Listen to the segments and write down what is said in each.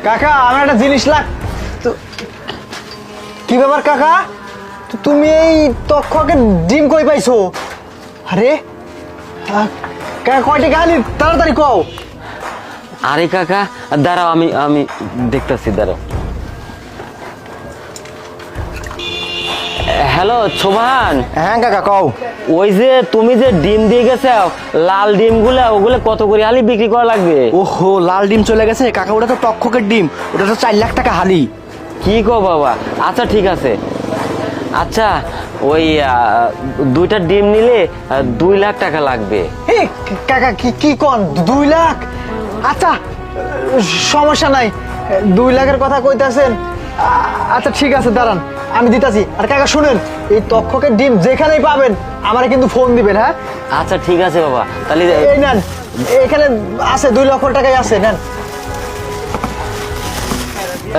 কাকা আমার একটা জিনিস তো কি ব্যাপার কাকা? তো তুমি এই তক্ষকে ডিম কই পাইছো? আরে কাকা কয়টি গালি তাড়াতাড়ি কও। আরে কাকা দাঁড়াও, আমি আমি দেখতেছি, দাঁড়াও। হ্যালো শোভান। হ্যাঁ কাকা কও। ওই যে তুমি যে ডিম দিয়ে গেছে লাল ডিমগুলো, ওগুলো কত করে হালি বিক্রি করা লাগবে? ওহো, লাল ডিম চলে গেছে কাকা, ওটা তো তক্ষকের ডিম, ওটা তো 4 লাখ টাকা হালি। কি কো বাবা? আচ্ছা ঠিক আছে। আচ্ছা ওই 2টা ডিম নিলে 2 লাখ টাকা লাগবে। এই কাকা কি কোন 2 লাখ? আচ্ছা সমস্যা নাই, 2 লাখের কথা কইতাছেন। আচ্ছা ঠিক আছে দাঁড়ান, আমি দিতাছি। আর কাকা শুনেন, এই তক্ষকের ডিম যেখানেই পাবেন আমারে কিন্তু ফোন দিবেন। হ্যাঁ আচ্ছা ঠিক আছে বাবা, তাহলে এই নেন, এখানে আছে 2 লক্ষ টাকাই আছে, নেন।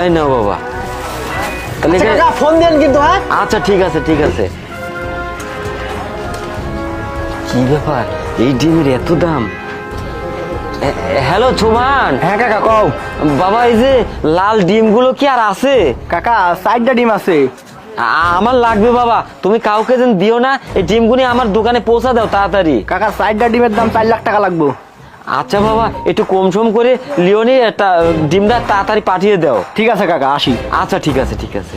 এই নাও বাবা, তাহলে আচ্ছা, কাকা ফোন দেন কিন্তু। হ্যাঁ আচ্ছা ঠিক আছে ঠিক আছে। কি ব্যাপার, এই ডিমের এত দাম? হ্যালো শোভান। হ্যাঁ কাকা কও। বাবা এই যে লাল ডিমগুলো কি আর আছে? কাকা 4টা ডিম আছে। আমার লাগবে বাবা, তুমি কাউকে যেন দিও না, এই ডিমগুলি আমার দোকানে পৌঁছা দাও তাড়াতাড়ি। কাকা 4টা ডিমের দাম 4 লাখ টাকা লাগবে। আচ্ছা বাবা, একটু কম সম করে লিওনি একটা ডিমটা তাড়াতাড়ি পাঠিয়ে দাও। ঠিক আছে কাকা, আসি। আচ্ছা ঠিক আছে ঠিক আছে।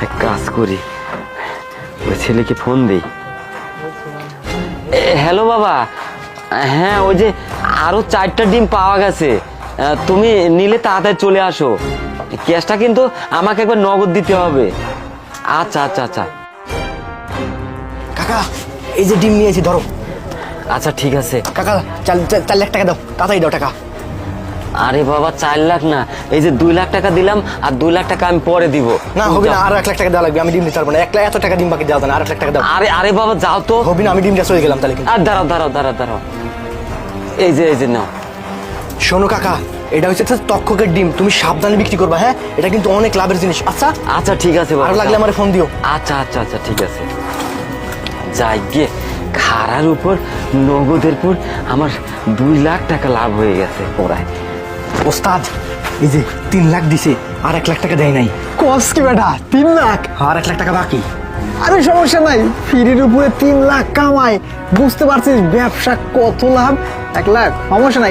এক কাজ করি, ওই ছেলেকে ফোন দিই। হ্যালো বাবা। হ্যাঁ ওই যে আরো 4টা ডিম পাওয়া গেছে, তুমি নিলে তাড়াতাড়ি চলে আসো। ক্যাশটা কিন্তু আমাকে একবার নগদ দিতে হবে। আচ্ছা আচ্ছা আচ্ছা। কাকা এই যে ডিম নিয়েছি, ধরো। আচ্ছা ঠিক আছে। কাকা 4 লাখ টাকা দাও, তাড়াতাড়ি দাও টাকা। আরে বাবা 4 লাখ না, এই যে 2 লাখ টাকা দিলাম, আর 2 লাখ টাকা আমি পরে দিব। না হবে না, আর 1 লাখ টাকা দেওয়া লাগবে, আমি ডিম দিতে পারবো না। 1 লাখ এত টাকা ডিম বাকি দেওয়া না, আর 1 লাখ টাকা দাও। আরে আরে বাবা যাও তো। হবে না, আমি ডিমটা চলে গেলাম তাহলে। কিন্তু আর দাঁড়াও দাঁড়াও দাঁড়াও দাঁড়াও, এই যে নাও। শোনো কাকা, এটা হচ্ছে তক্ষকের ডিম, তুমি সাবধানে বিক্রি করবা। হ্যাঁ এটা কিন্তু অনেক লাভের জিনিস। আচ্ছা আচ্ছা ঠিক আছে বাবা, আর লাগলে আমার ফোন দিও। আচ্ছা আচ্ছা আচ্ছা ঠিক আছে। যাই গিয়ে খাড়ার উপর নগদের পর আমার 2 লাখ টাকা লাভ হয়ে গেছে পড়ায়। ওস্তাদ এই যে 3 লাখ দিছে, আর 1 লাখ টাকা দেয় নাই। কস কি বেটা, 3 লাখ আর 1 লাখ টাকা বাকি। আরে সমস্যা নাই, ফিরির উপরে 3 লাখ কামাই, বুঝতে পারছিস ব্যবসা কত লাভ। 1 লাখ সমস্যা নাই।